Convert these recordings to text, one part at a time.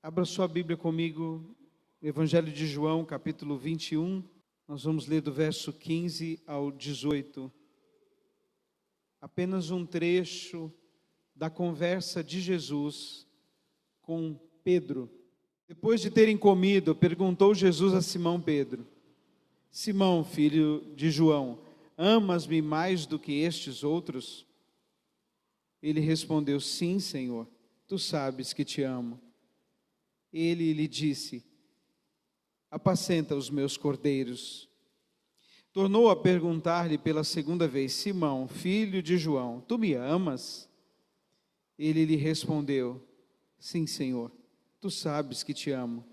Abra sua Bíblia comigo, Evangelho de João, capítulo 21. Nós vamos ler do verso 15 ao 18. Apenas um trecho da conversa de Jesus com Pedro. Depois de terem comido, perguntou Jesus a Simão Pedro: Simão, filho de João, amas-me mais do que estes outros? Ele respondeu: Sim, Senhor, tu sabes que te amo. Ele lhe disse: apacenta os meus cordeiros. Tornou a perguntar-lhe pela segunda vez: Simão, filho de João, tu me amas? Ele lhe respondeu: Sim, Senhor, tu sabes que te amo.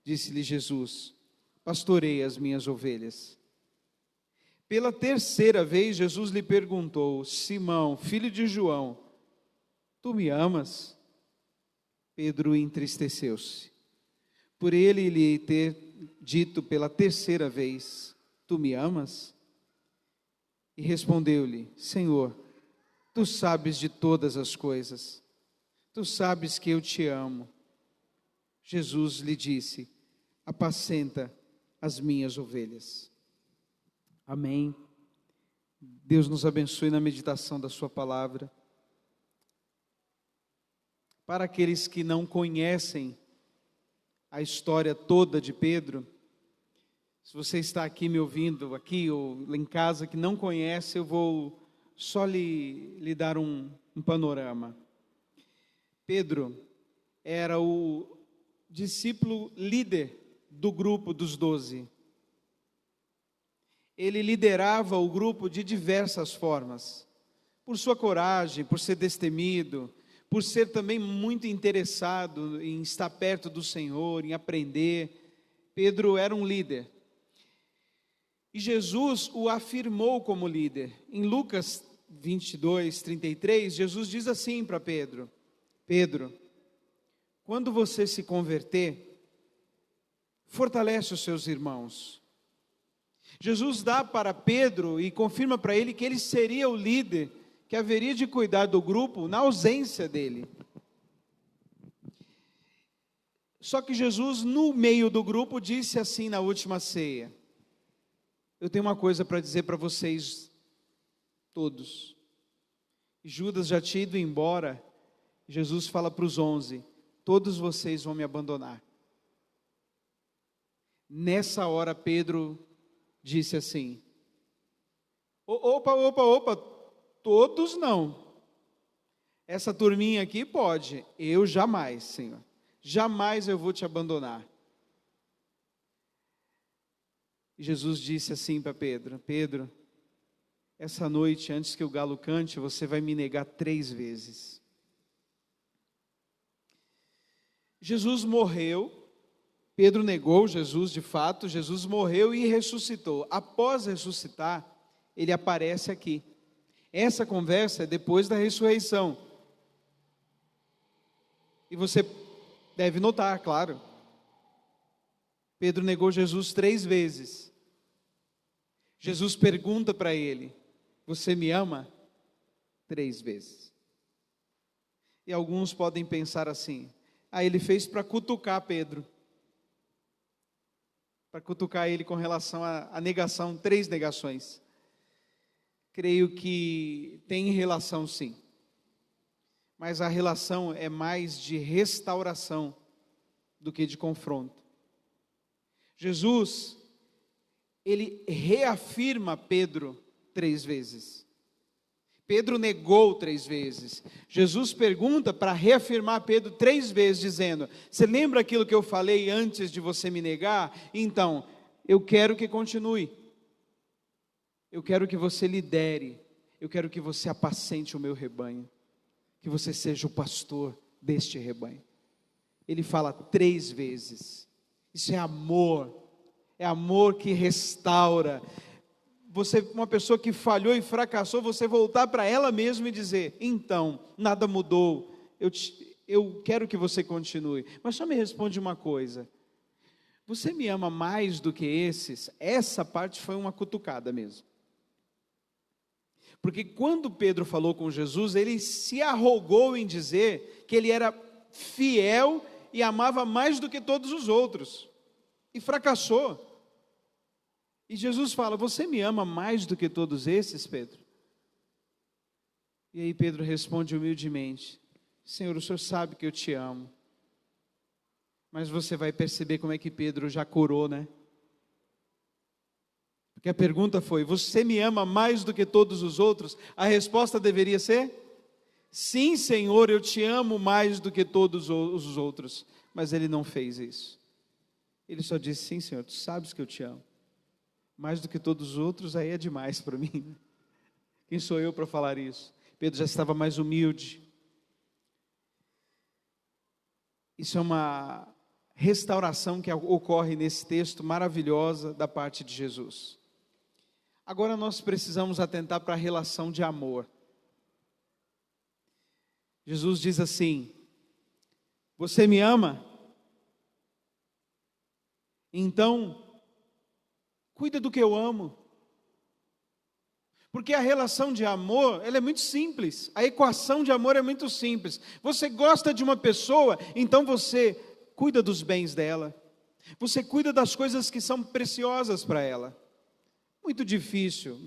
Disse-lhe Jesus: pastorei as minhas ovelhas. Pela terceira vez Jesus lhe perguntou: Simão, filho de João, tu me amas? Pedro entristeceu-se por ele lhe ter dito pela terceira vez: tu me amas? E respondeu-lhe: Senhor, tu sabes de todas as coisas, tu sabes que eu te amo. Jesus lhe disse: apacenta as minhas ovelhas. Amém. Deus nos abençoe na meditação da sua palavra. Para aqueles que não conhecem a história toda de Pedro, se você está aqui me ouvindo, aqui ou lá em casa, que não conhece, eu vou só lhe dar um panorama. Pedro era o discípulo líder do grupo dos 12. Ele liderava o grupo de diversas formas, por sua coragem, por ser destemido, por ser também muito interessado em estar perto do Senhor, em aprender. Pedro era um líder. E Jesus o afirmou como líder. Em Lucas 22, 33, Jesus diz assim para Pedro: Pedro, quando você se converter, fortalece os seus irmãos. Jesus dá para Pedro e confirma para ele que ele seria o líder que haveria de cuidar do grupo na ausência dele. Só que Jesus, no meio do grupo, disse assim na última ceia: eu tenho uma coisa para dizer para vocês todos. Judas já tinha ido embora. Jesus fala para os 11: todos vocês vão me abandonar. Nessa hora Pedro disse assim: opa, todos não. Essa turminha aqui pode, eu jamais, Senhor. Jamais eu vou te abandonar. Jesus disse assim para Pedro: Pedro, essa noite, antes que o galo cante, você vai me negar 3 vezes. Jesus morreu. Pedro negou Jesus, de fato. Jesus morreu e ressuscitou. Após ressuscitar, ele aparece aqui. Essa conversa é depois da ressurreição. E você deve notar, claro, Pedro negou Jesus 3 vezes. Jesus pergunta para ele: você me ama? 3 vezes. E alguns podem pensar assim: ele fez para cutucar Pedro. Para cutucar ele com relação à negação, 3 negações. Creio que tem relação, sim. Mas a relação é mais de restauração do que de confronto. Jesus, ele reafirma Pedro 3 vezes. Pedro negou 3 vezes. Jesus pergunta para reafirmar Pedro 3 vezes, dizendo: você lembra aquilo que eu falei antes de você me negar? Então, eu quero que continue. Eu quero que você lidere. Eu quero que você apacente o meu rebanho. Que você seja o pastor deste rebanho. Ele fala 3 vezes. Isso é amor. É amor que restaura. Você, uma pessoa que falhou e fracassou, você voltar para ela mesma e dizer: então, nada mudou. Eu quero que você continue. Mas só me responde uma coisa: você me ama mais do que esses? Essa parte foi uma cutucada mesmo. Porque quando Pedro falou com Jesus, ele se arrogou em dizer que ele era fiel e amava mais do que todos os outros, e fracassou. E Jesus fala: você me ama mais do que todos esses, Pedro? E aí Pedro responde humildemente: Senhor, o Senhor sabe que eu te amo. Mas você vai perceber como é que Pedro já curou, né? Porque a pergunta foi: você me ama mais do que todos os outros? A resposta deveria ser: sim, Senhor, eu te amo mais do que todos os outros. Mas ele não fez isso. Ele só disse: sim, Senhor, tu sabes que eu te amo. Mais do que todos os outros, aí é demais para mim. Quem sou eu para falar isso? Pedro já estava mais humilde. Isso é uma restauração que ocorre nesse texto maravilhosa da parte de Jesus. Agora nós precisamos atentar para a relação de amor. Jesus diz assim: você me ama? Então, cuida do que eu amo. Porque a relação de amor, ela é muito simples. A equação de amor é muito simples. Você gosta de uma pessoa, então você cuida dos bens dela. Você cuida das coisas que são preciosas para ela. Muito difícil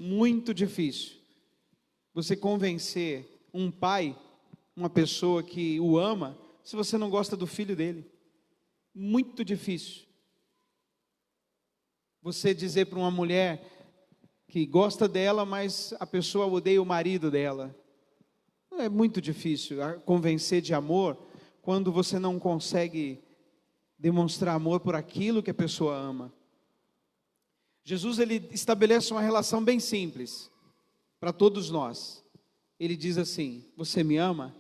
você convencer um pai, uma pessoa que o ama, se você não gosta do filho dele. Muito difícil. Você dizer para uma mulher que gosta dela, mas a pessoa odeia o marido dela. É muito difícil convencer de amor quando você não consegue demonstrar amor por aquilo que a pessoa ama. Jesus, ele estabelece uma relação bem simples para todos nós. Ele diz assim: você me ama?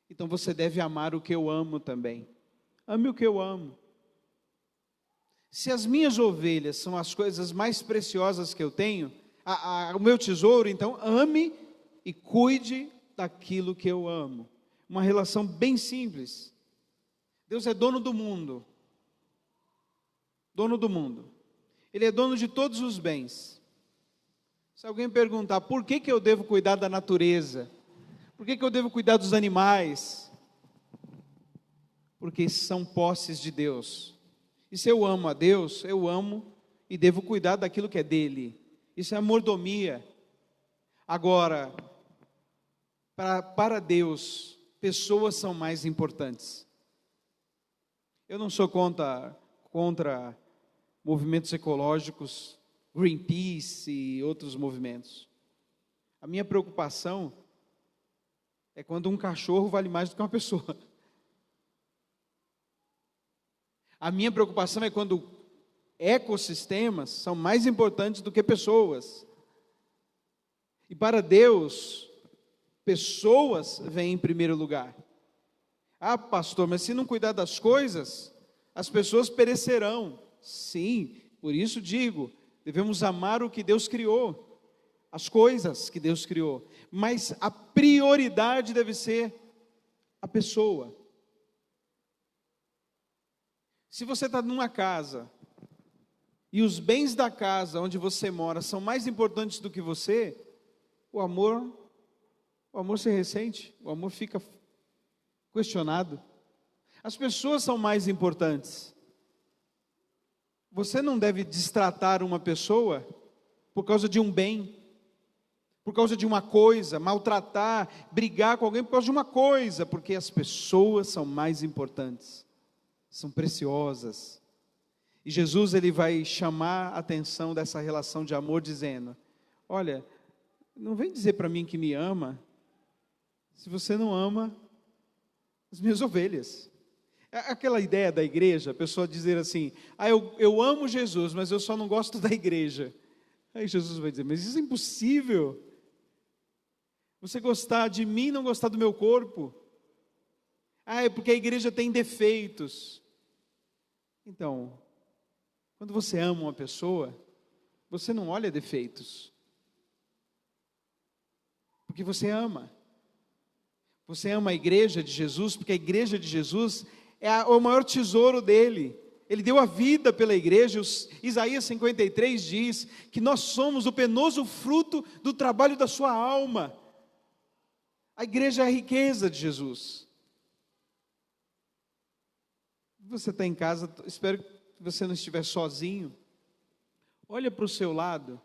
Então você deve amar o que eu amo também. Ame o que eu amo. Se as minhas ovelhas são as coisas mais preciosas que eu tenho, o meu tesouro, então ame e cuide daquilo que eu amo. Uma relação bem simples. Deus é dono do mundo. Dono do mundo. Ele é dono de todos os bens. Se alguém perguntar: por que eu devo cuidar da natureza? Por que eu devo cuidar dos animais? Porque são posses de Deus. E se eu amo a Deus, eu amo e devo cuidar daquilo que é dele. Isso é mordomia. Agora, para Deus, pessoas são mais importantes. Eu não sou contra movimentos ecológicos, Greenpeace e outros movimentos. A minha preocupação é quando um cachorro vale mais do que uma pessoa. A minha preocupação é quando ecossistemas são mais importantes do que pessoas. E para Deus, pessoas vêm em primeiro lugar. Ah, pastor, mas se não cuidar das coisas, as pessoas perecerão. Sim, por isso digo, devemos amar o que Deus criou, as coisas que Deus criou. Mas a prioridade deve ser a pessoa. Se você está numa casa, e os bens da casa onde você mora são mais importantes do que você, o amor se ressente, o amor fica questionado. As pessoas são mais importantes. Você não deve destratar uma pessoa por causa de um bem, por causa de uma coisa, maltratar, brigar com alguém por causa de uma coisa, porque as pessoas são mais importantes. São preciosas. E Jesus, ele vai chamar a atenção dessa relação de amor dizendo: olha, não vem dizer para mim que me ama, se você não ama as minhas ovelhas. É aquela ideia da igreja, a pessoa dizer assim: eu amo Jesus, mas eu só não gosto da igreja. Aí Jesus vai dizer: mas isso é impossível. Você gostar de mim e não gostar do meu corpo. É porque a igreja tem defeitos. Então, quando você ama uma pessoa, você não olha defeitos. Porque você ama. Você ama a igreja de Jesus, porque a igreja de Jesus é o maior tesouro dele. Ele deu a vida pela igreja. Isaías 53 diz que nós somos o penoso fruto do trabalho da sua alma. A igreja é a riqueza de Jesus. Você está em casa, espero que você não estiver sozinho. Olha para o seu lado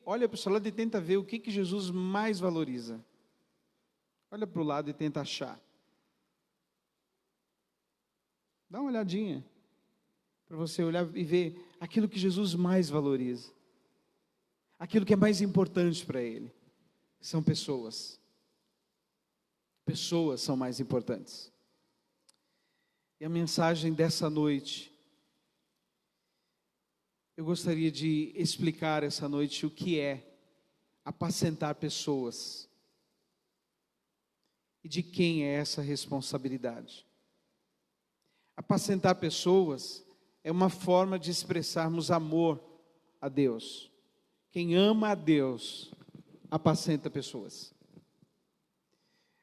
olha para o seu lado e tenta ver o que Jesus mais valoriza. Olha para o lado e tenta achar. Dá uma olhadinha para você olhar e ver aquilo que Jesus mais valoriza. Aquilo que é mais importante para Ele. São pessoas. Pessoas são mais importantes. E a mensagem dessa noite, eu gostaria de explicar essa noite o que é apacentar pessoas. E de quem é essa responsabilidade. Apacentar pessoas é uma forma de expressarmos amor a Deus. Quem ama a Deus, apacenta pessoas.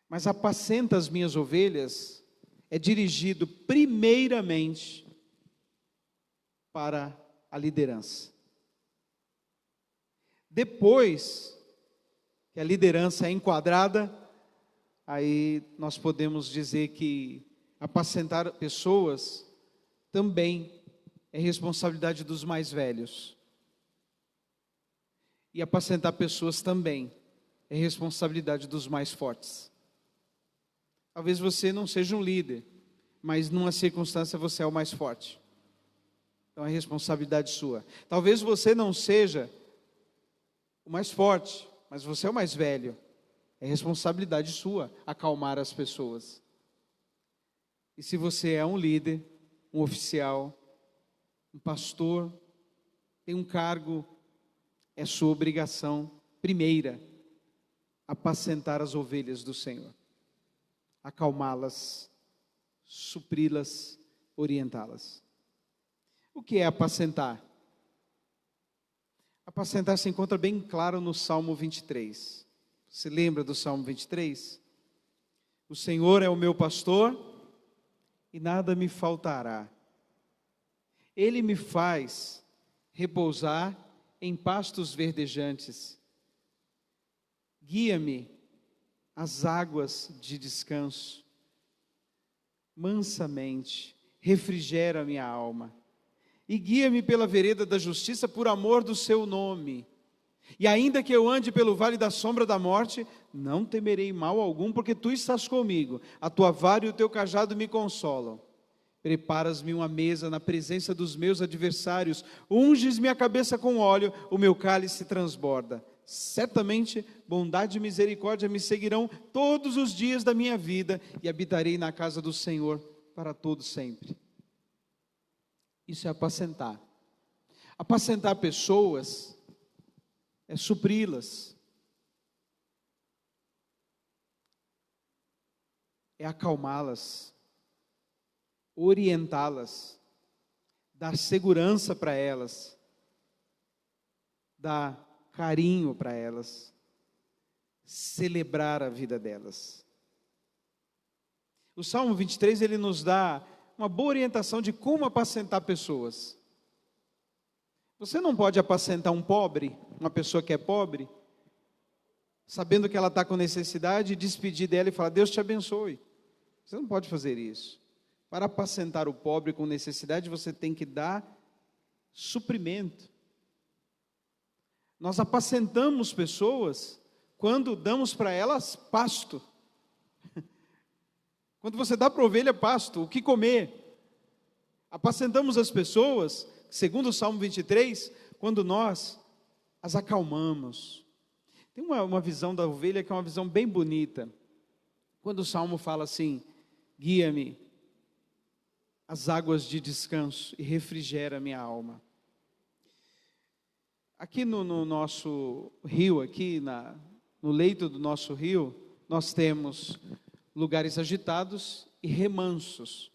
Mas apacenta as minhas ovelhas é dirigido primeiramente para a liderança. Depois que a liderança é enquadrada, aí nós podemos dizer que apacentar pessoas também é responsabilidade dos mais velhos. E apacentar pessoas também é responsabilidade dos mais fortes. Talvez você não seja um líder, mas numa circunstância você é o mais forte. Então é responsabilidade sua. Talvez você não seja o mais forte, mas você é o mais velho. É responsabilidade sua acalmar as pessoas. E se você é um líder, um oficial, um pastor, tem um cargo, é sua obrigação primeira apacentar as ovelhas do Senhor, acalmá-las, supri-las, orientá-las. O que é apacentar? Apacentar se encontra bem claro no Salmo 23. Você lembra do Salmo 23? O Senhor é o meu pastor e nada me faltará. Ele me faz repousar em pastos verdejantes. Guia-me às águas de descanso. Mansamente refrigera minha alma. E guia-me pela vereda da justiça por amor do seu nome. E ainda que eu ande pelo vale da sombra da morte, não temerei mal algum, porque tu estás comigo. A tua vara e o teu cajado me consolam. Preparas-me uma mesa na presença dos meus adversários. Unges minha cabeça com óleo, o meu cálice transborda. Certamente bondade e misericórdia me seguirão todos os dias da minha vida, e habitarei na casa do Senhor para todo sempre. Isso é apacentar. Apacentar pessoas é supri-las, é acalmá-las, orientá-las, dar segurança para elas, dar carinho para elas, celebrar a vida delas. O Salmo 23, ele nos dá uma boa orientação de como apacentar pessoas. Você não pode apacentar um pobre, uma pessoa que é pobre, sabendo que ela está com necessidade, e despedir dela e falar, Deus te abençoe. Você não pode fazer isso. Para apacentar o pobre com necessidade, você tem que dar suprimento. Nós apacentamos pessoas quando damos para elas pasto. Quando você dá para a ovelha pasto, o que comer. Apacentamos as pessoas, segundo o Salmo 23, quando nós as acalmamos. Tem uma visão da ovelha que é uma visão bem bonita. Quando o Salmo fala assim, guia-me às águas de descanso e refrigera minha alma. Aqui no nosso rio, no leito do nosso rio, nós temos lugares agitados e remansos.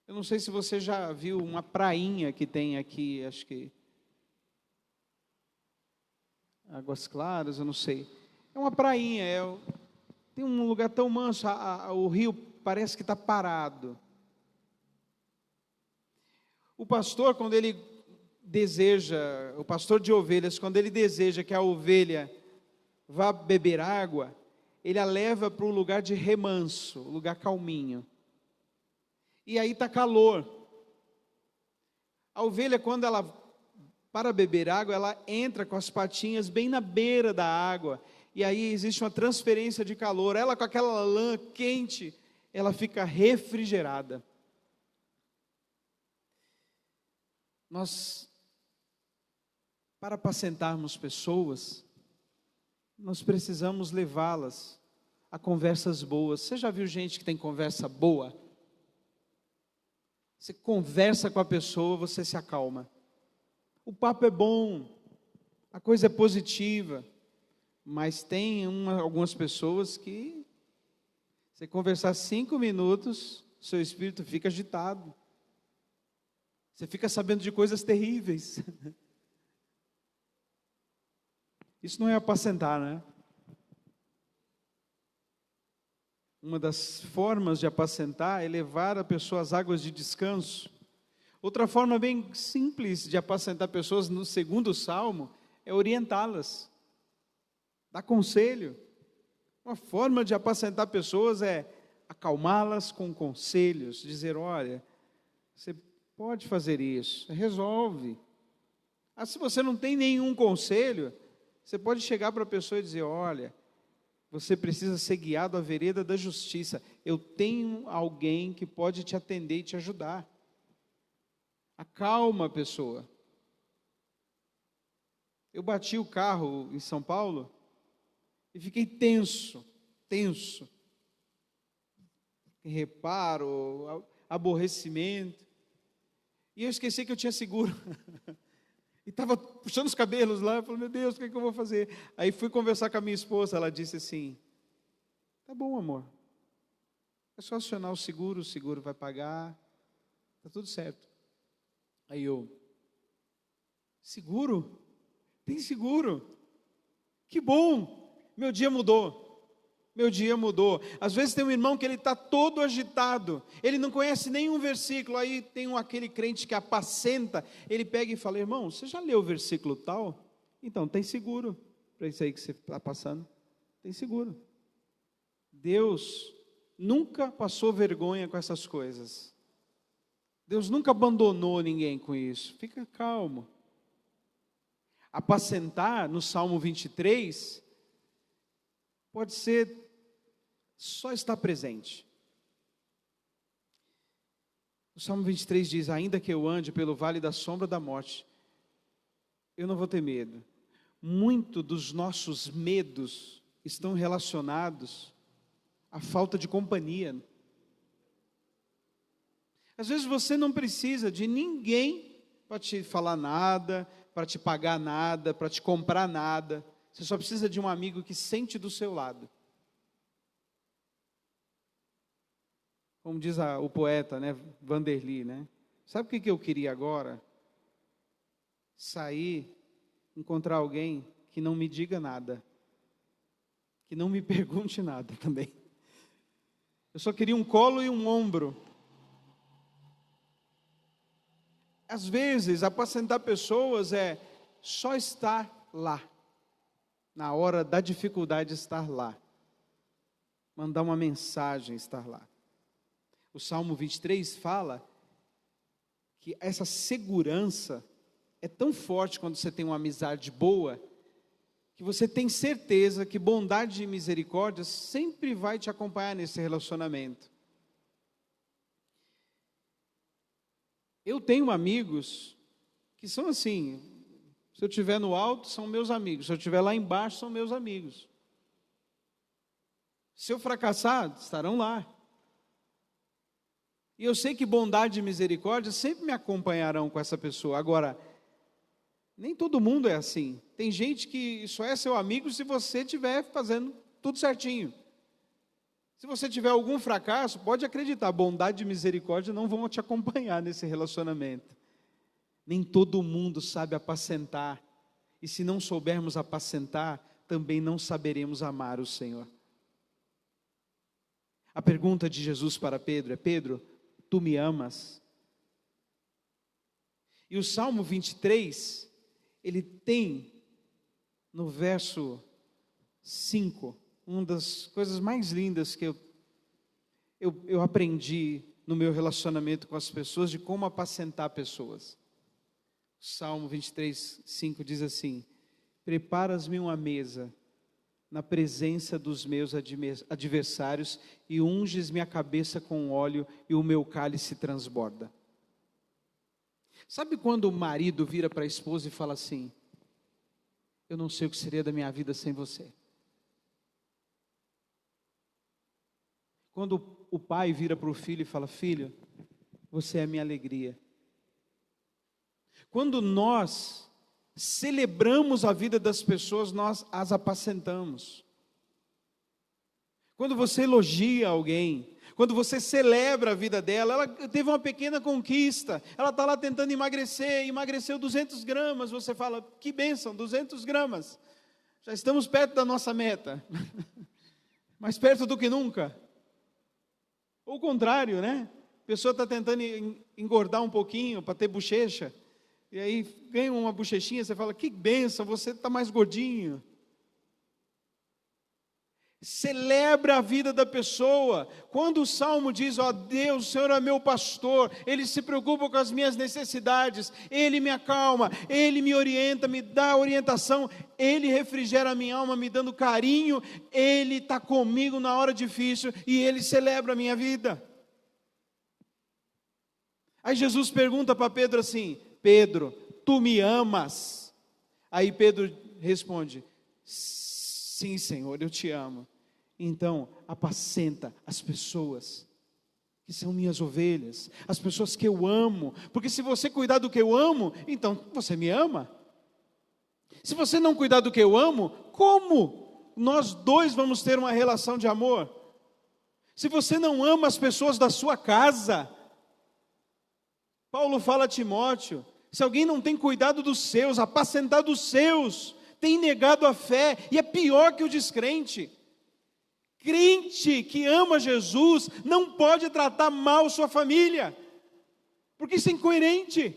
Eu não sei se você já viu uma prainha que tem aqui, acho que Águas Claras, eu não sei. É uma prainha, tem um lugar tão manso, o rio parece que está parado. O pastor, o pastor de ovelhas, quando ele deseja que a ovelha vá beber água, ele a leva para um lugar de remanso, um lugar calminho. e aí está calor. A ovelha, quando ela para beber água, ela entra com as patinhas bem na beira da água, e aí existe uma transferência de calor. Ela, com aquela lã quente, ela fica refrigerada. Nós, para apacentarmos pessoas, nós precisamos levá-las a conversas boas. Você já viu gente que tem conversa boa? Você conversa com a pessoa, você se acalma. O papo é bom, a coisa é positiva, mas tem algumas pessoas que, você conversar 5 minutos, seu espírito fica agitado. Você fica sabendo de coisas terríveis. Isso não é apacentar, né? Uma das formas de apacentar é levar a pessoa às águas de descanso. Outra forma bem simples de apacentar pessoas, no segundo salmo, é orientá-las, dar conselho. Uma forma de apacentar pessoas é acalmá-las com conselhos, dizer: olha, você pode fazer isso, resolve. Se você não tem nenhum conselho, você pode chegar para a pessoa e dizer: olha, você precisa ser guiado à vereda da justiça. Eu tenho alguém que pode te atender e te ajudar. Acalma a pessoa. Eu bati o carro em São Paulo e fiquei tenso. Reparo, aborrecimento. E eu esqueci que eu tinha seguro. E estava puxando os cabelos lá. Eu falei: meu Deus, o que é que eu vou fazer? Aí fui conversar com a minha esposa. Ela disse assim: tá bom, amor, é só acionar o seguro vai pagar, tá tudo certo. Aí eu: seguro? Tem seguro? Que bom, meu dia mudou. Às vezes tem um irmão que ele está todo agitado, ele não conhece nenhum versículo. Aí tem aquele crente que apacenta, ele pega e fala: irmão, você já leu o versículo tal? Então, tem seguro para isso aí que você está passando. Tem seguro. Deus nunca passou vergonha com essas coisas. Deus nunca abandonou ninguém com isso. Fica calmo. Apacentar, no Salmo 23, pode ser só estar presente. O Salmo 23 diz: ainda que eu ande pelo vale da sombra da morte, eu não vou ter medo. Muito dos nossos medos estão relacionados à falta de companhia. Às vezes você não precisa de ninguém para te falar nada, para te pagar nada, para te comprar nada. Você só precisa de um amigo que sente do seu lado. Como diz o poeta, né, Vanderly, né? Sabe o que eu queria agora? Sair, encontrar alguém que não me diga nada, que não me pergunte nada também. Eu só queria um colo e um ombro. Às vezes, apacentar pessoas é só estar lá, na hora da dificuldade, estar lá, mandar uma mensagem, estar lá. O Salmo 23 fala que essa segurança é tão forte quando você tem uma amizade boa, que você tem certeza que bondade e misericórdia sempre vai te acompanhar nesse relacionamento. Eu tenho amigos que são assim: se eu estiver no alto, são meus amigos; se eu estiver lá embaixo, são meus amigos. Se eu fracassar, estarão lá. E eu sei que bondade e misericórdia sempre me acompanharão com essa pessoa. Agora, nem todo mundo é assim. Tem gente que só é seu amigo se você estiver fazendo tudo certinho. Se você tiver algum fracasso, pode acreditar, bondade e misericórdia não vão te acompanhar nesse relacionamento. Nem todo mundo sabe apacentar. E se não soubermos apacentar, também não saberemos amar o Senhor. A pergunta de Jesus para Pedro é: Pedro, tu me amas? E o Salmo 23, ele tem, no verso 5, uma das coisas mais lindas que eu aprendi no meu relacionamento com as pessoas, de como apacentar pessoas. Salmo 23, 5 diz assim: preparas-me uma mesa na presença dos meus adversários e unges minha cabeça com óleo e o meu cálice transborda. Sabe quando o marido vira para a esposa e fala assim: eu não sei o que seria da minha vida sem você? Quando o pai vira para o filho e fala: filho, você é a minha alegria. Quando nós celebramos a vida das pessoas, nós as apacentamos. Quando você elogia alguém, quando você celebra a vida dela, ela teve uma pequena conquista, ela está lá tentando emagrecer, emagreceu 200 gramas, você fala: que bênção, 200 gramas, já estamos perto da nossa meta, mais perto do que nunca. Ou o contrário, né? A pessoa está tentando engordar um pouquinho para ter bochecha, e aí ganha uma bochechinha, você fala: que bênção, você está mais gordinho. Celebra a vida da pessoa. Quando o Salmo diz: ó Deus, o Senhor é meu pastor, Ele se preocupa com as minhas necessidades, Ele me acalma, Ele me orienta, me dá orientação, Ele refrigera a minha alma, me dando carinho, Ele está comigo na hora difícil, e Ele celebra a minha vida. Aí Jesus pergunta para Pedro assim: Pedro, tu me amas? Aí Pedro responde: sim, Senhor, eu te amo. Então, apacenta as pessoas que são minhas ovelhas, as pessoas que eu amo, porque se você cuidar do que eu amo, então você me ama. Se você não cuidar do que eu amo, como nós dois vamos ter uma relação de amor? Se você não ama as pessoas da sua casa, Paulo fala a Timóteo: se alguém não tem cuidado dos seus, apacentado os seus, tem negado a fé, e é pior que o descrente. Crente que ama Jesus não pode tratar mal sua família, porque isso é incoerente.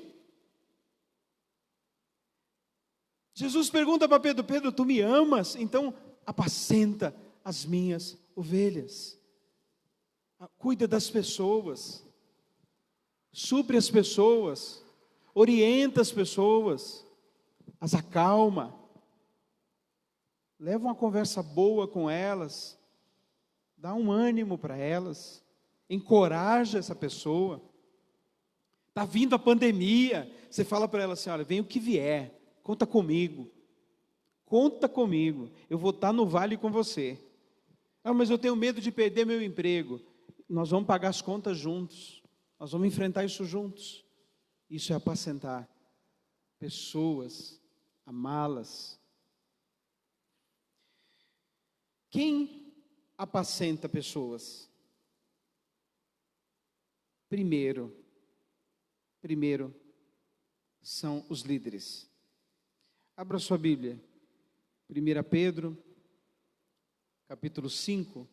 Jesus pergunta para Pedro: Pedro, tu me amas? Então apacenta as minhas ovelhas. Cuida das pessoas, supre as pessoas, orienta as pessoas, as acalma, leva uma conversa boa com elas, dá um ânimo para elas, encoraja essa pessoa. Está vindo a pandemia, você fala para ela assim: olha, vem o que vier, conta comigo, eu vou estar no vale com você. Ah, mas eu tenho medo de perder meu emprego. Nós vamos pagar as contas juntos, nós vamos enfrentar isso juntos. Isso é apacentar pessoas, amá-las. Quem apacenta pessoas? Primeiro são os líderes. Abra sua Bíblia, 1 Pedro, capítulo 5.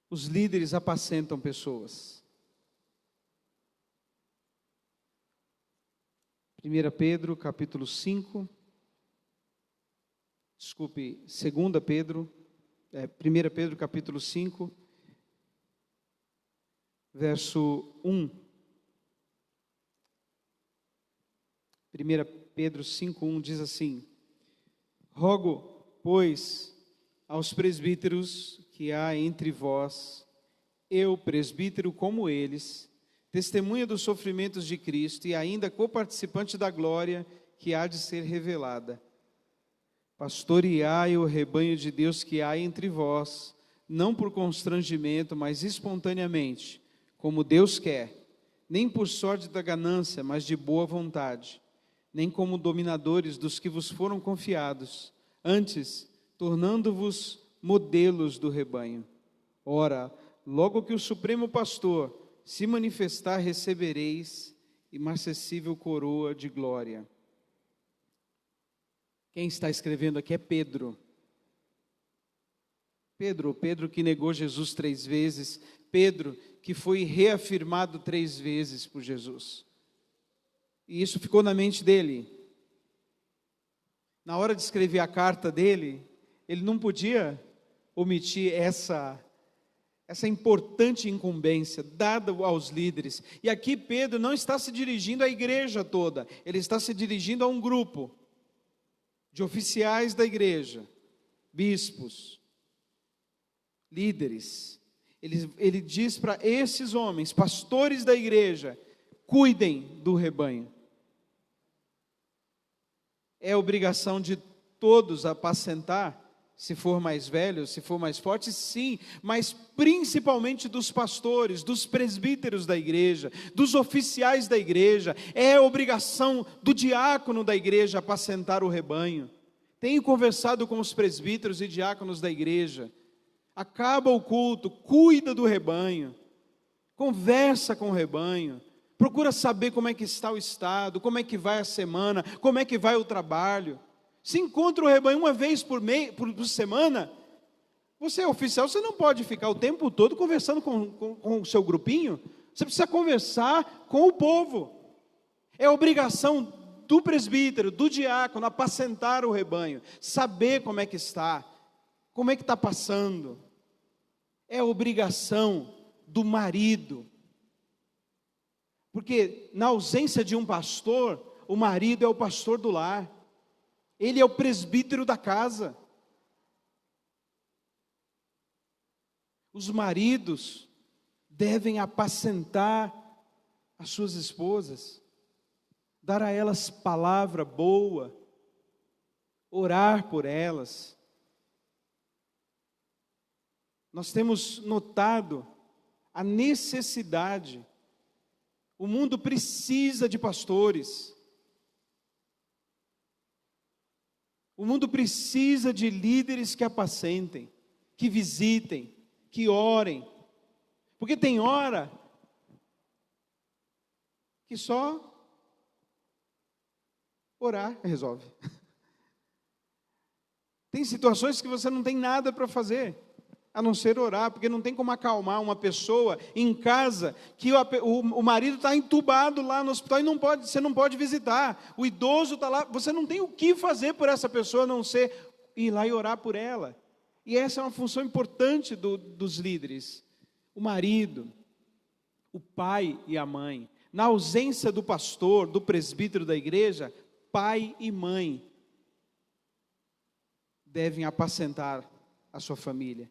Os líderes apacentam pessoas. 1 Pedro, capítulo 5. Desculpe, 2 Pedro, 1 Pedro, capítulo 5, verso 1. 1 Pedro 5:1 diz assim: rogo, pois, aos presbíteros que há entre vós, eu, presbítero como eles, testemunha dos sofrimentos de Cristo e ainda coparticipante da glória que há de ser revelada. Pastoreai o rebanho de Deus que há entre vós, não por constrangimento, mas espontaneamente, como Deus quer, nem por sorte da ganância, mas de boa vontade, nem como dominadores dos que vos foram confiados, antes, tornando-vos modelos do rebanho. Ora, logo que o Supremo Pastor se manifestar, recebereis imarcessível coroa de glória. Quem está escrevendo aqui é Pedro. Pedro que negou Jesus 3 vezes, Pedro que foi reafirmado 3 vezes por Jesus. E isso ficou na mente dele. Na hora de escrever a carta dele, ele não podia omitir essa importante incumbência dada aos líderes. E aqui Pedro não está se dirigindo à igreja toda, ele está se dirigindo a um grupo de oficiais da igreja, bispos, líderes. Ele diz para esses homens, pastores da igreja, cuidem do rebanho. É obrigação de todos apacentar, se for mais velho, se for mais forte, sim, mas principalmente dos pastores, dos presbíteros da igreja, dos oficiais da igreja. É obrigação do diácono da igreja apacentar o rebanho. Tenho conversado com os presbíteros e diáconos da igreja. Acaba o culto, cuida do rebanho, conversa com o rebanho, procura saber como é que está o estado, como é que vai a semana, como é que vai o trabalho. Se encontra o rebanho uma vez por semana, você é oficial, você não pode ficar o tempo todo conversando com o seu grupinho, você precisa conversar com o povo. É obrigação do presbítero, do diácono, apacentar o rebanho, saber como é que está passando. É obrigação do marido, porque na ausência de um pastor, o marido é o pastor do lar, ele é o presbítero da casa. Os maridos devem apacentar as suas esposas, dar a elas palavra boa, orar por elas. Nós temos notado a necessidade, o mundo precisa de pastores, o mundo precisa de líderes que apacentem, que visitem, que orem, porque tem hora que só orar resolve. Tem situações que você não tem nada para fazer, a não ser orar, porque não tem como acalmar uma pessoa em casa, que o marido está entubado lá no hospital e você não pode visitar, o idoso está lá, você não tem o que fazer por essa pessoa, a não ser ir lá e orar por ela. E essa é uma função importante dos líderes, o marido, o pai e a mãe. Na ausência do pastor, do presbítero da igreja, pai e mãe devem apacentar a sua família.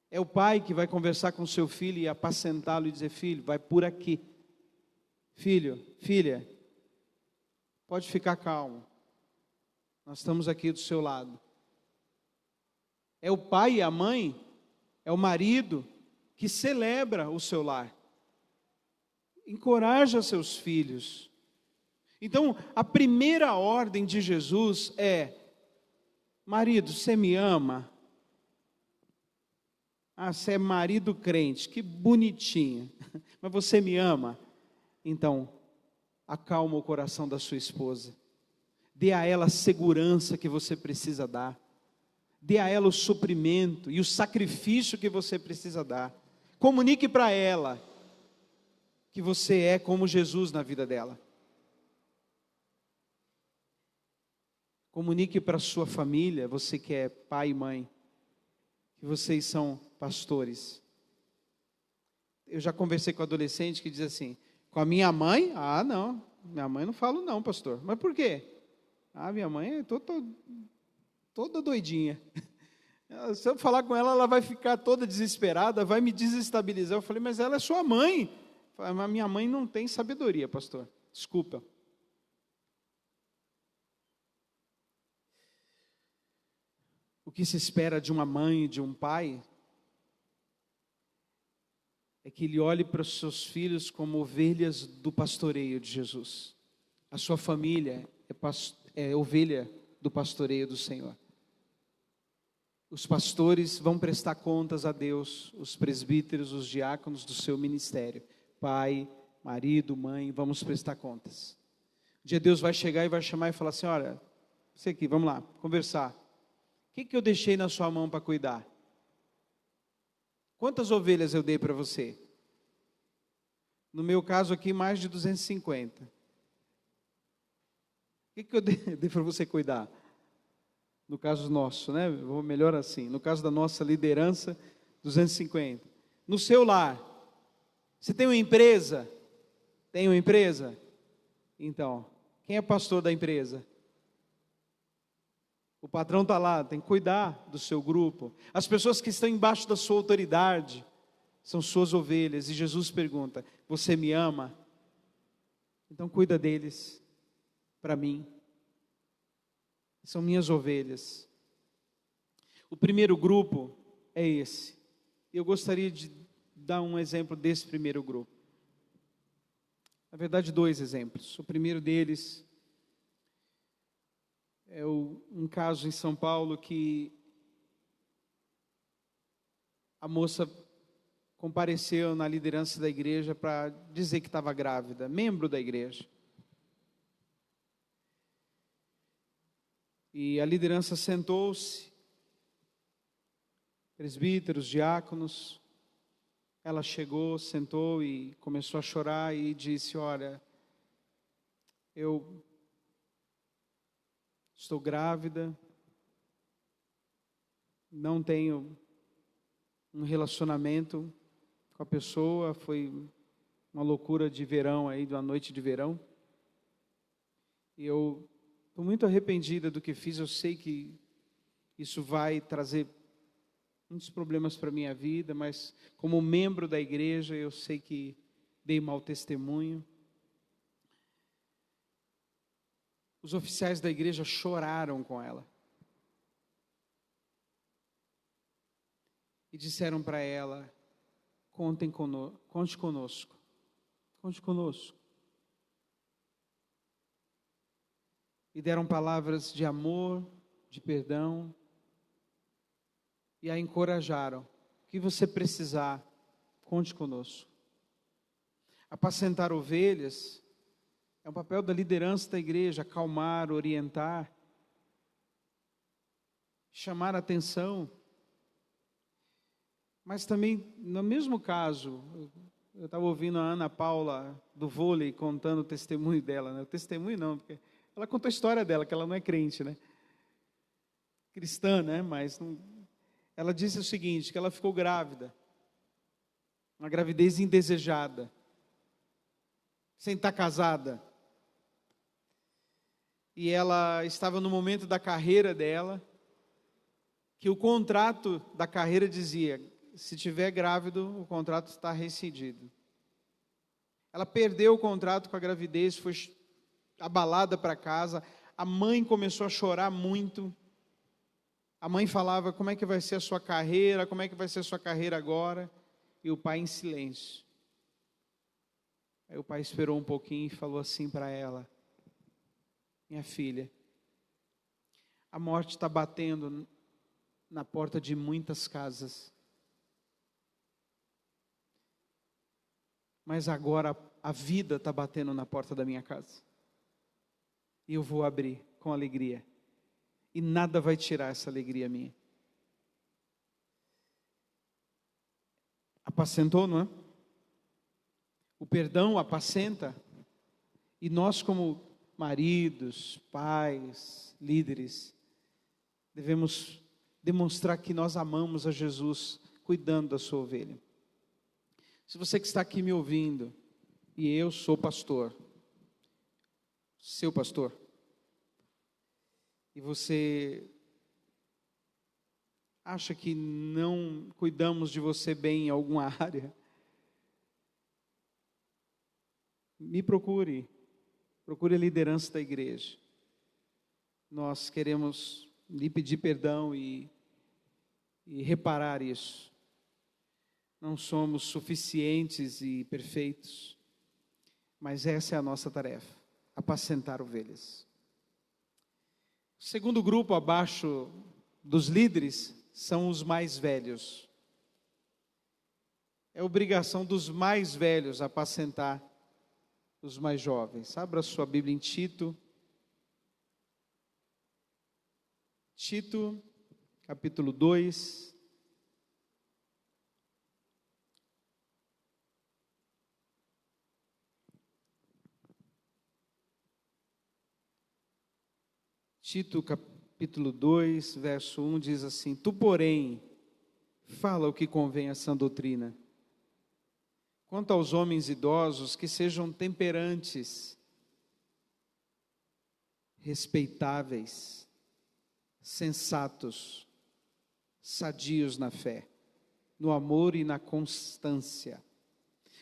É o pai que vai conversar com o seu filho e apacentá-lo e dizer: filho, vai por aqui. Filho, filha, pode ficar calmo. Nós estamos aqui do seu lado. É o pai e a mãe, é o marido que celebra o seu lar. Encoraja seus filhos. Então, a primeira ordem de Jesus é: marido, você me ama? Ah, você é marido crente, que bonitinho. Mas você me ama? Então, acalma o coração da sua esposa. Dê a ela a segurança que você precisa dar. Dê a ela o suprimento e o sacrifício que você precisa dar. Comunique para ela que você é como Jesus na vida dela. Comunique para a sua família, você que é pai e mãe, que vocês são pastores. Eu já conversei com adolescente que diz assim: com a minha mãe? Ah, não, minha mãe não falo não, pastor. Mas por quê? Ah, minha mãe é toda doidinha. Se eu falar com ela, ela vai ficar toda desesperada, vai me desestabilizar. Eu falei: mas ela é sua mãe. Falei: mas minha mãe não tem sabedoria, pastor. Desculpa. O que se espera de uma mãe e de um pai é que ele olhe para os seus filhos como ovelhas do pastoreio de Jesus. A sua família é ovelha do pastoreio do Senhor. Os pastores vão prestar contas a Deus, os presbíteros, os diáconos do seu ministério. Pai, marido, mãe, vamos prestar contas. Um dia Deus vai chegar e vai chamar e falar assim: olha, você aqui, vamos lá, conversar. O que eu deixei na sua mão para cuidar? Quantas ovelhas eu dei para você? No meu caso aqui, mais de 250. O que eu dei para você cuidar? No caso nosso, né? Vou melhor assim. No caso da nossa liderança, 250. No seu lar, você tem uma empresa? Tem uma empresa? Então, quem é pastor da empresa? O patrão está lá, tem que cuidar do seu grupo. As pessoas que estão embaixo da sua autoridade são suas ovelhas. E Jesus pergunta: você me ama? Então cuida deles para mim. São minhas ovelhas. O primeiro grupo é esse. Eu gostaria de dar um exemplo desse primeiro grupo. Na verdade, dois exemplos. O primeiro deles é um caso em São Paulo que a moça compareceu na liderança da igreja para dizer que estava grávida, membro da igreja. E a liderança sentou-se, presbíteros, diáconos. Ela chegou, sentou e começou a chorar e disse: olha, eu estou grávida, não tenho um relacionamento com a pessoa, foi uma loucura de verão aí, de uma noite de verão. E eu estou muito arrependida do que fiz, eu sei que isso vai trazer muitos problemas para a minha vida, mas como membro da igreja, eu sei que dei mau testemunho. Os oficiais da igreja choraram com ela. E disseram para ela: conte conosco. Conte conosco. E deram palavras de amor, de perdão. E a encorajaram. O que você precisar, conte conosco. Apacentar ovelhas é um papel da liderança da igreja, acalmar, orientar, chamar a atenção. Mas também, no mesmo caso, eu estava ouvindo a Ana Paula do vôlei contando o testemunho dela, né? O testemunho não, porque ela contou a história dela, que ela não é crente, né? Cristã, né? Mas não, ela disse o seguinte, que ela ficou grávida, uma gravidez indesejada, sem estar casada. E ela estava no momento da carreira dela, que o contrato da carreira dizia: se tiver grávido, o contrato está rescindido. Ela perdeu o contrato com a gravidez, foi abalada para casa. A mãe começou a chorar muito. A mãe falava: como é que vai ser a sua carreira? Como é que vai ser a sua carreira agora? E o pai em silêncio. Aí o pai esperou um pouquinho e falou assim para ela: minha filha, a morte está batendo na porta de muitas casas. Mas agora a vida está batendo na porta da minha casa. E eu vou abrir com alegria. E nada vai tirar essa alegria minha. Apacentou, não é? O perdão apacenta. E nós, como maridos, pais, líderes, devemos demonstrar que nós amamos a Jesus, cuidando da sua ovelha. Se você que está aqui me ouvindo, e eu sou pastor, seu pastor, e você acha que não cuidamos de você bem em alguma área, me procure a liderança da igreja. Nós queremos lhe pedir perdão e reparar isso. Não somos suficientes e perfeitos, mas essa é a nossa tarefa, apacentar ovelhas. O segundo grupo abaixo dos líderes são os mais velhos. É obrigação dos mais velhos apacentar os mais jovens. Abra sua Bíblia em Tito. Tito, capítulo 2. Tito, capítulo 2, verso 1, diz assim: Tu, porém, fala o que convém à sã doutrina. Quanto aos homens idosos, que sejam temperantes, respeitáveis, sensatos, sadios na fé, no amor e na constância.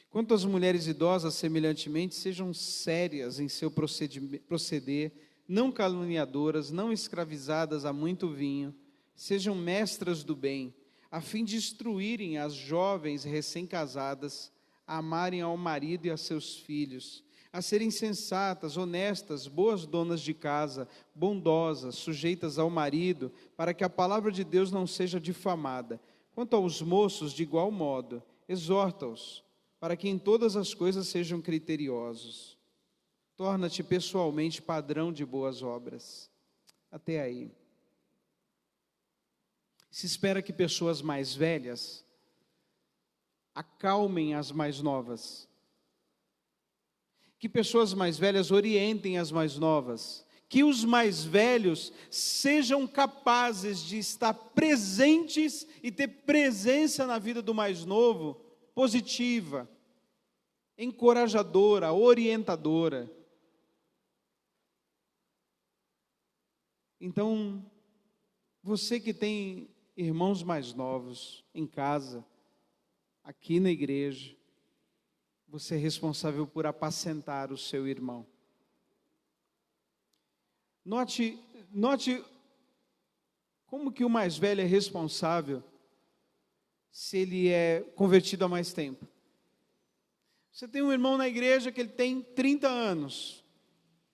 Quanto às mulheres idosas, semelhantemente, sejam sérias em seu proceder, não caluniadoras, não escravizadas a muito vinho, sejam mestras do bem, a fim de instruírem as jovens recém-casadas a amarem ao marido e a seus filhos, a serem sensatas, honestas, boas donas de casa, bondosas, sujeitas ao marido, para que a palavra de Deus não seja difamada. Quanto aos moços, de igual modo, exorta-os, para que em todas as coisas sejam criteriosos. Torna-te pessoalmente padrão de boas obras. Até aí. Se espera que pessoas mais velhas acalmem as mais novas. Que pessoas mais velhas orientem as mais novas. Que os mais velhos sejam capazes de estar presentes e ter presença na vida do mais novo, positiva, encorajadora, orientadora. Então, você que tem irmãos mais novos em casa, aqui na igreja, você é responsável por apacentar o seu irmão. Note como que o mais velho é responsável se ele é convertido há mais tempo. Você tem um irmão na igreja que ele tem 30 anos,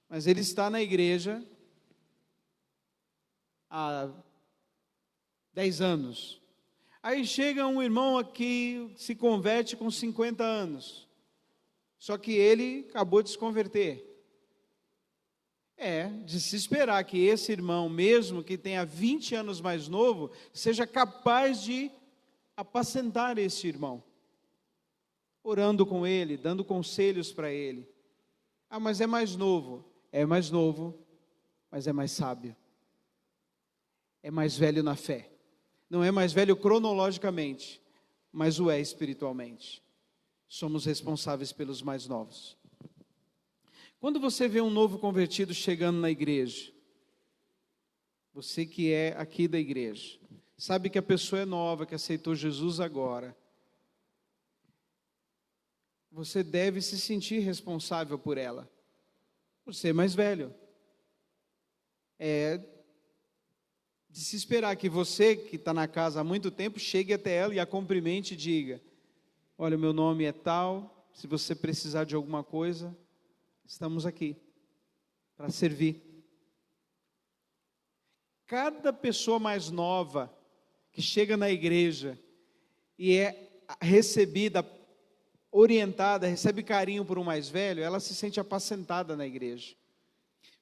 mas ele está na igreja há 10 anos. Aí chega um irmão aqui, se converte com 50 anos, só que ele acabou de se converter. É de se esperar que esse irmão, mesmo que tenha 20 anos mais novo, seja capaz de apacentar esse irmão, orando com ele, dando conselhos para ele. Ah, mas é mais novo. É mais novo, mas é mais sábio. É mais velho na fé. Não é mais velho cronologicamente, mas o é espiritualmente. Somos responsáveis pelos mais novos. Quando você vê um novo convertido chegando na igreja, você que é aqui da igreja, sabe que a pessoa é nova, que aceitou Jesus agora, você deve se sentir responsável por ela, por ser mais velho. É de se esperar que você, que está na casa há muito tempo, chegue até ela e a cumprimente e diga: olha, meu nome é tal, se você precisar de alguma coisa, estamos aqui para servir. Cada pessoa mais nova que chega na igreja e é recebida, orientada, recebe carinho por um mais velho, ela se sente apacentada na igreja.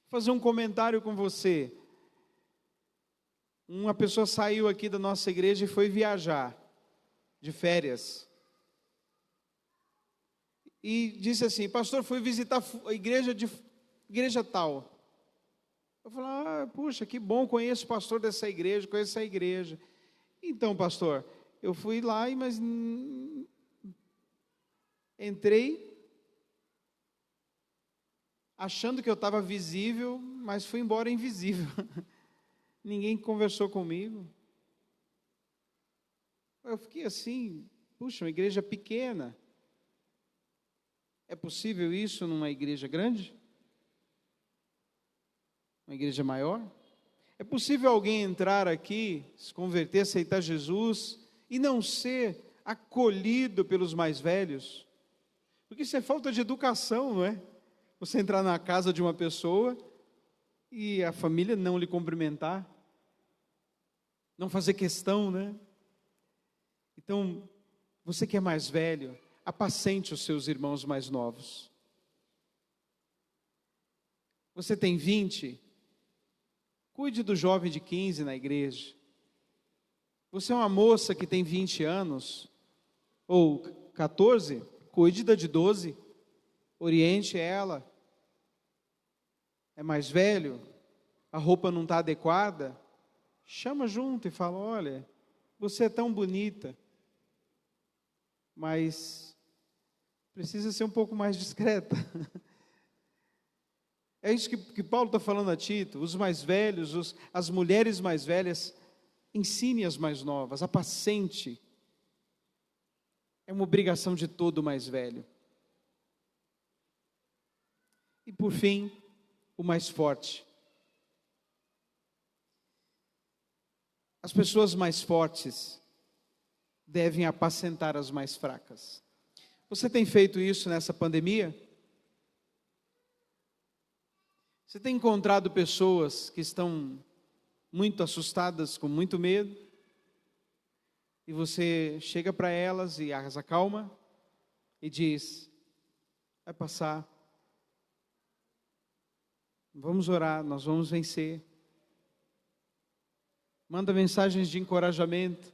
Vou fazer um comentário com você. Uma pessoa saiu aqui da nossa igreja e foi viajar de férias. E disse assim: pastor, fui visitar a igreja tal. Eu falei: puxa, que bom, conheço o pastor dessa igreja, conheço essa igreja. Então, pastor, eu fui lá, mas entrei achando que eu estava visível, mas fui embora invisível. Ninguém conversou comigo. Eu fiquei assim: puxa, uma igreja pequena. É possível isso numa igreja grande? Uma igreja maior? É possível alguém entrar aqui, se converter, aceitar Jesus e não ser acolhido pelos mais velhos? Porque isso é falta de educação, não é? Você entrar na casa de uma pessoa e a família não lhe cumprimentar, não fazer questão, né? Então, você que é mais velho, apacente os seus irmãos mais novos. Você tem 20, cuide do jovem de 15 na igreja. Você é uma moça que tem 20 anos, ou 14, cuide da de 12, oriente ela. É mais velho, a roupa não está adequada, chama junto e fala: olha, você é tão bonita, mas precisa ser um pouco mais discreta. É isso que Paulo está falando a Tito. Os mais velhos, as mulheres mais velhas, ensine as mais novas, apacente. É uma obrigação de todo mais velho. E por fim, o mais forte. As pessoas mais fortes devem apacentar as mais fracas. Você tem feito isso nessa pandemia? Você tem encontrado pessoas que estão muito assustadas, com muito medo, e você chega para elas e as acalma e diz: vai passar, vamos orar, nós vamos vencer. Manda mensagens de encorajamento.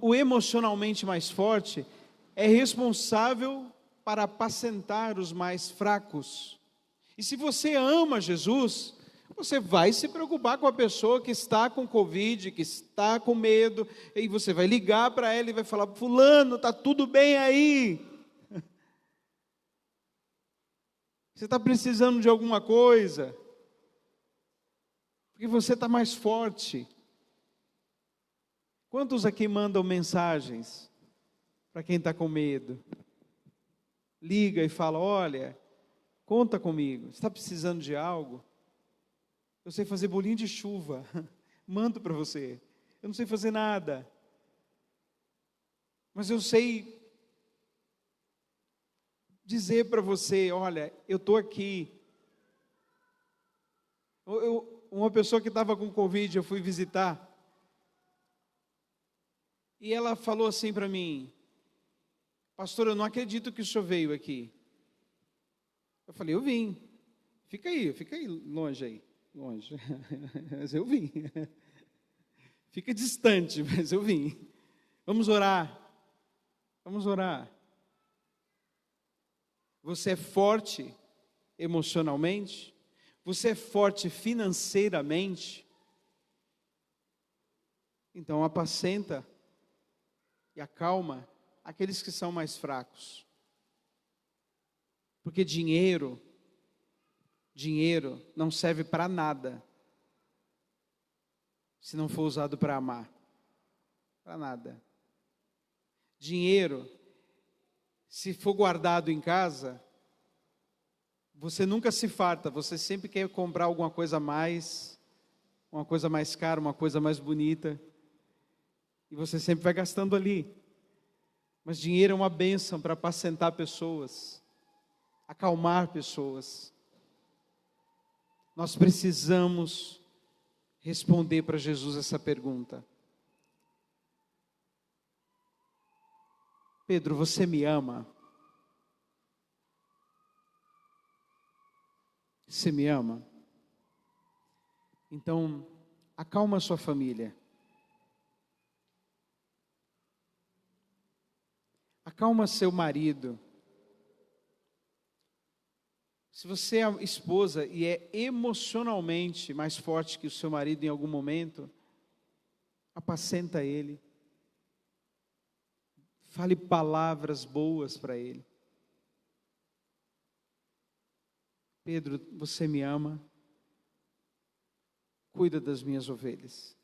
O emocionalmente mais forte é responsável para apacentar os mais fracos. E se você ama Jesus, você vai se preocupar com a pessoa que está com Covid, que está com medo, e você vai ligar para ela e vai falar: fulano, está tudo bem aí? Você está precisando de alguma coisa? Porque você está mais forte. Quantos aqui mandam mensagens para quem está com medo? Liga e fala: olha, conta comigo, você está precisando de algo? Eu sei fazer bolinho de chuva, mando para você. Eu não sei fazer nada, mas eu sei dizer para você: olha, eu estou aqui. Uma pessoa que estava com Covid, eu fui visitar, e ela falou assim para mim: pastor, eu não acredito que o senhor veio aqui. Eu falei: eu vim. Fica aí, longe aí, longe. Mas eu vim. Fica distante, mas eu vim. Vamos orar. Vamos orar. Você é forte emocionalmente? Você é forte financeiramente? Então apacenta e acalma aqueles que são mais fracos. Porque dinheiro não serve para nada se não for usado para amar. Para nada. Dinheiro, se for guardado em casa, você nunca se farta, você sempre quer comprar alguma coisa a mais, uma coisa mais cara, uma coisa mais bonita, e você sempre vai gastando ali. Mas dinheiro é uma bênção para apacentar pessoas, acalmar pessoas. Nós precisamos responder para Jesus essa pergunta: Pedro, você me ama? Você me ama? Então, acalma a sua família. Acalma seu marido. Se você é esposa e é emocionalmente mais forte que o seu marido em algum momento, apacenta ele. Fale palavras boas para ele. Pedro, você me ama? Cuida das minhas ovelhas.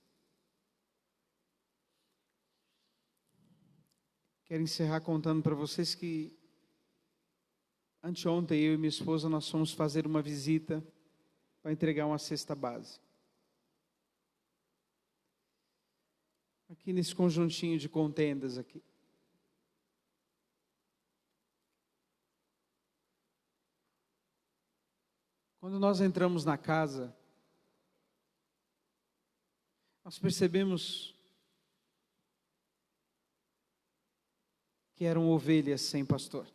Quero encerrar contando para vocês que anteontem eu e minha esposa nós fomos fazer uma visita para entregar uma cesta básica. Aqui nesse conjuntinho de contendas aqui. Quando nós entramos na casa, nós percebemos que eram ovelhas sem pastor,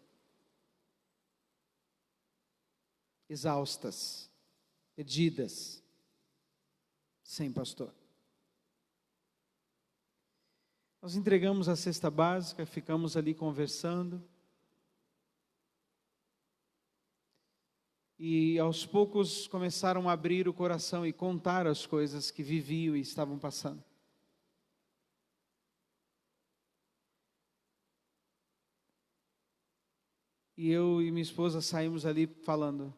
exaustas, perdidas, sem pastor. Nós entregamos a cesta básica, ficamos ali conversando, e aos poucos começaram a abrir o coração e contar as coisas que viviam e estavam passando. E eu e minha esposa saímos ali falando: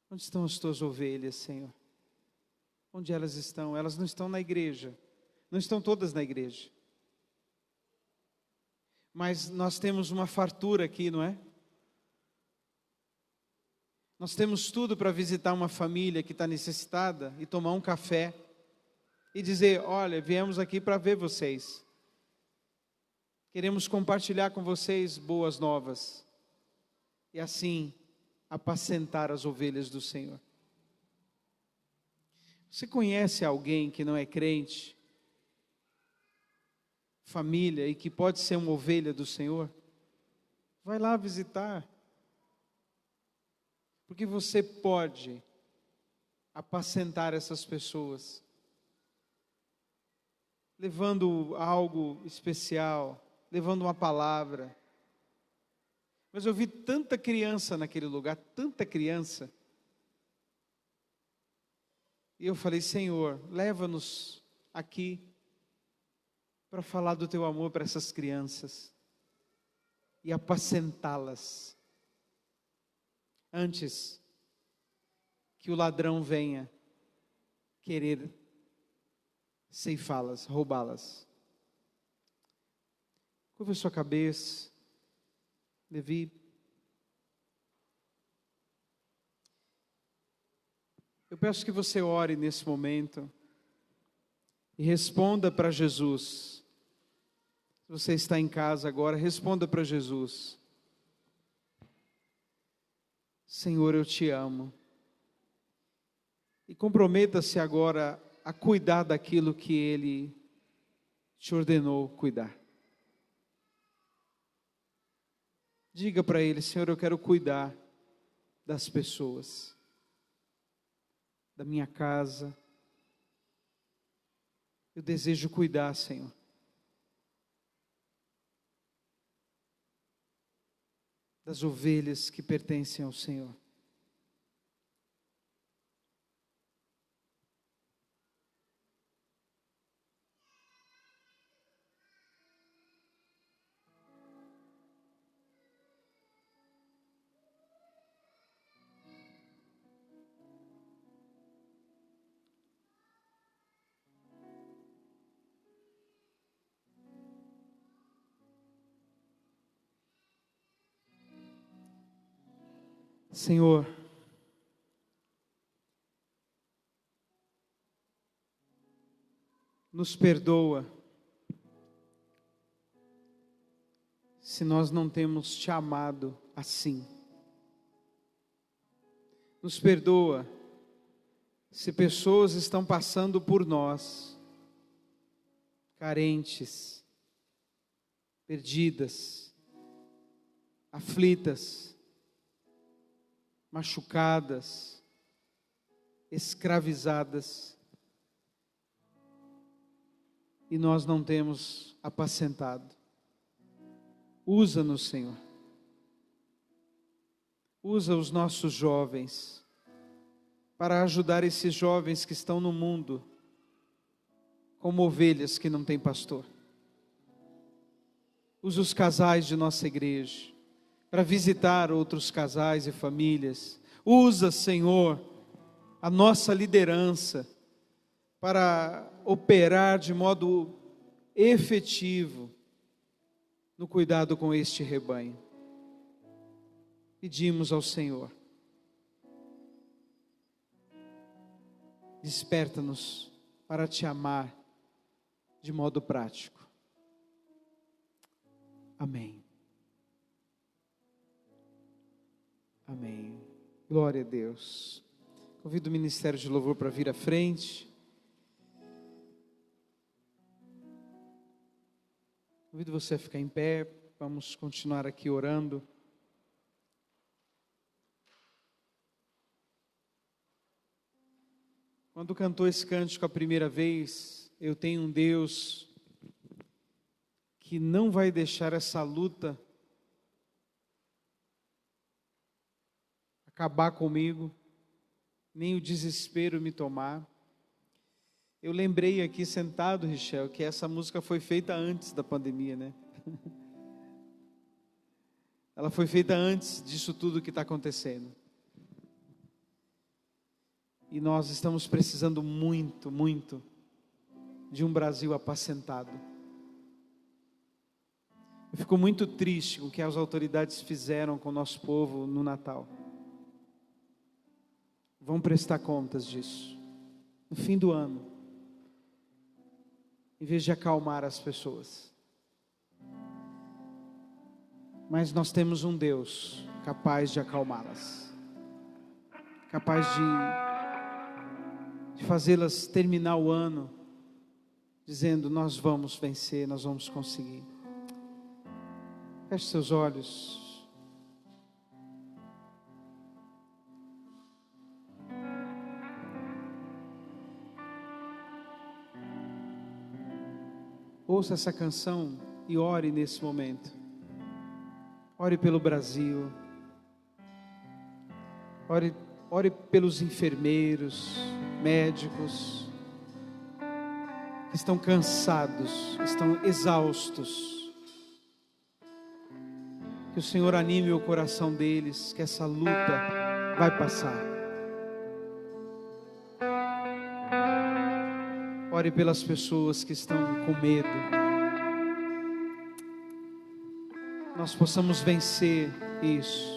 onde estão as tuas ovelhas, Senhor? Onde elas estão? Elas não estão na igreja, não estão todas na igreja. Mas nós temos uma fartura aqui, não é? Nós temos tudo para visitar uma família que está necessitada e tomar um café e dizer: olha, viemos aqui para ver vocês. Queremos compartilhar com vocês boas novas. E assim, apacentar as ovelhas do Senhor. Você conhece alguém que não é crente, família, e que pode ser uma ovelha do Senhor? Vai lá visitar. Porque você pode apacentar essas pessoas, levando algo especial, levando uma palavra. Mas eu vi tanta criança naquele lugar, tanta criança. E eu falei: Senhor, leva-nos aqui para falar do teu amor para essas crianças e apacentá-las, antes que o ladrão venha querer ceifá-las, roubá-las. Curva sua cabeça, Levi. Eu peço que você ore nesse momento e responda para Jesus. Se você está em casa agora, responda para Jesus: Senhor, eu te amo. E comprometa-se agora a cuidar daquilo que Ele te ordenou cuidar. Diga para Ele: Senhor, eu quero cuidar das pessoas, da minha casa. Eu desejo cuidar, Senhor. Das ovelhas que pertencem ao Senhor. Senhor, nos perdoa se nós não temos te amado assim. Nos perdoa se pessoas estão passando por nós, carentes, perdidas, aflitas, machucadas, escravizadas, e nós não temos apacentado. Usa-nos, Senhor. Usa os nossos jovens para ajudar esses jovens que estão no mundo como ovelhas que não têm pastor. Usa os casais de nossa igreja para visitar outros casais e famílias. Usa, Senhor, a nossa liderança para operar de modo efetivo no cuidado com este rebanho. Pedimos ao Senhor: desperta-nos para te amar de modo prático. Amém. Amém. Glória a Deus. Convido o Ministério de Louvor para vir à frente. Convido você a ficar em pé. Vamos continuar aqui orando. Quando cantou esse cântico a primeira vez, eu tenho um Deus que não vai deixar essa luta acabar comigo, nem o desespero me tomar. Eu lembrei aqui sentado, Richel, que essa música foi feita antes da pandemia, né? Ela foi feita antes disso tudo que está acontecendo. E nós estamos precisando muito, muito de um Brasil apacentado. Eu fico muito triste com o que as autoridades fizeram com o nosso povo no Natal. Vão prestar contas disso no fim do ano, em vez de acalmar as pessoas. Mas nós temos um Deus capaz de acalmá-las, capaz de fazê-las terminar o ano dizendo: nós vamos vencer, nós vamos conseguir. Feche seus olhos. Ouça essa canção e ore nesse momento. Ore pelo Brasil. Ore pelos enfermeiros, médicos, que estão cansados, estão exaustos. Que o Senhor anime o coração deles, que essa luta vai passar. Ore pelas pessoas que estão com medo. Nós possamos vencer isso.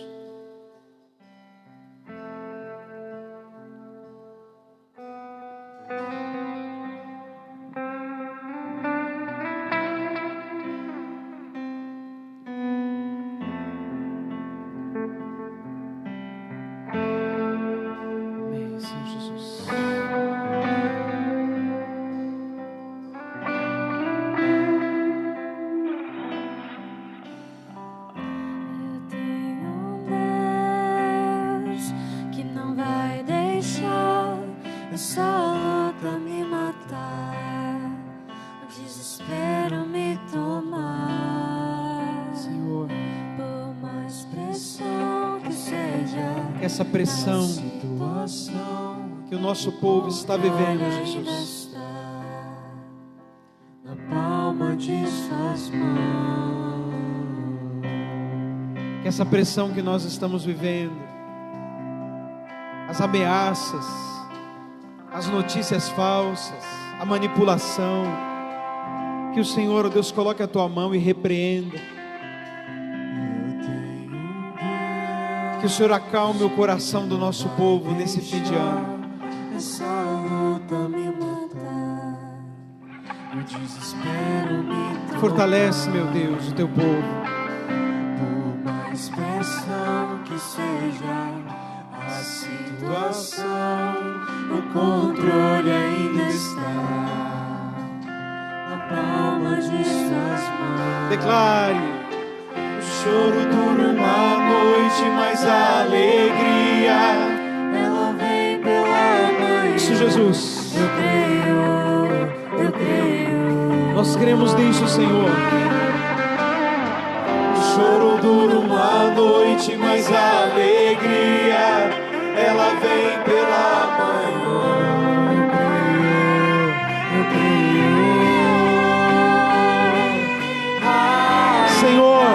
Essa pressão que o nosso povo está vivendo, Jesus, na palma de suas mãos. Que essa pressão que nós estamos vivendo, as ameaças, as notícias falsas, a manipulação, que o Senhor, ó Deus, coloque a tua mão e repreenda. Que o Senhor acalme o coração do nosso povo nesse fim de ano. Essa luta me mata, o desespero me toma. Fortalece, meu Deus, o teu povo. Por mais pressão que seja a situação, o controle ainda está na palma de suas mãos. Declare. O choro dura uma noite, mas a alegria ela vem pela manhã. Isso, Jesus. Eu creio. Nós cremos nisso, Senhor. O choro dura uma noite, mas a alegria ela vem pela manhã. Eu creio. Senhor,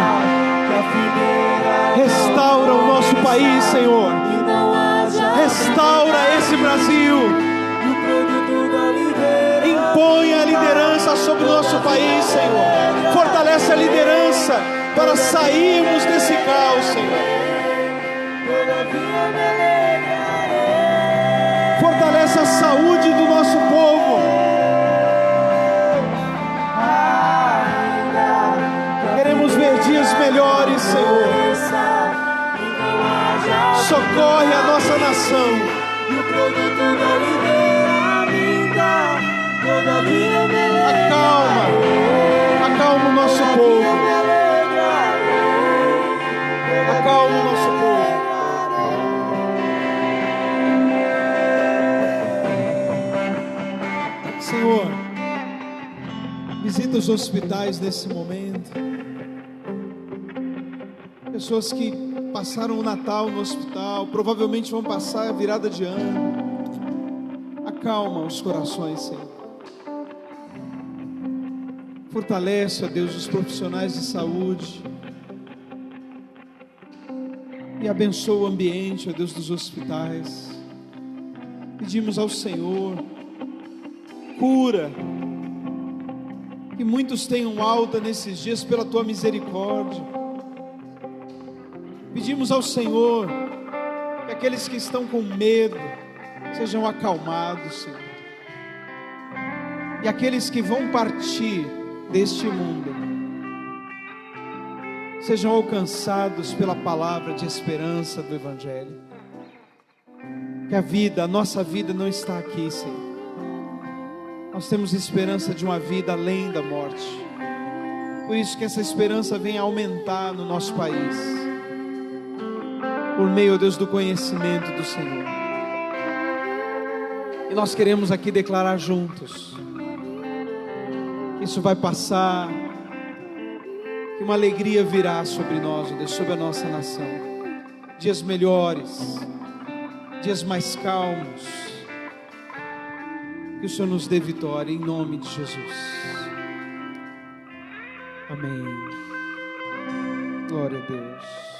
restaura o nosso país, Senhor. Restaura esse Brasil. Impõe a liderança sobre o nosso país, Senhor. Fortalece a liderança para sairmos desse caos, Senhor. Fortalece a saúde do nosso povo. Queremos ver dias melhores, Senhor. Socorre a nossa nação. E o produto da oliveira me dá toda a minha beleza. Acalma o nosso povo. Acalma o nosso povo. Senhor, visita os hospitais nesse momento. Pessoas que passaram o Natal no hospital, provavelmente vão passar a virada de ano. Acalma os corações, Senhor. Fortalece, ó Deus, os profissionais de saúde. E abençoa o ambiente, ó Deus, dos hospitais. Pedimos ao Senhor, cura. Que muitos tenham alta nesses dias pela Tua misericórdia. Pedimos ao Senhor, que aqueles que estão com medo, sejam acalmados, Senhor. E aqueles que vão partir deste mundo, sejam alcançados pela palavra de esperança do Evangelho. Que a nossa vida não está aqui, Senhor. Nós temos esperança de uma vida além da morte. Por isso que essa esperança venha aumentar no nosso país, por meio, ó Deus, do conhecimento do Senhor. E nós queremos aqui declarar juntos, que isso vai passar, que uma alegria virá sobre nós, ó Deus, sobre a nossa nação. Dias melhores, dias mais calmos. Que o Senhor nos dê vitória, em nome de Jesus. Amém. Glória a Deus.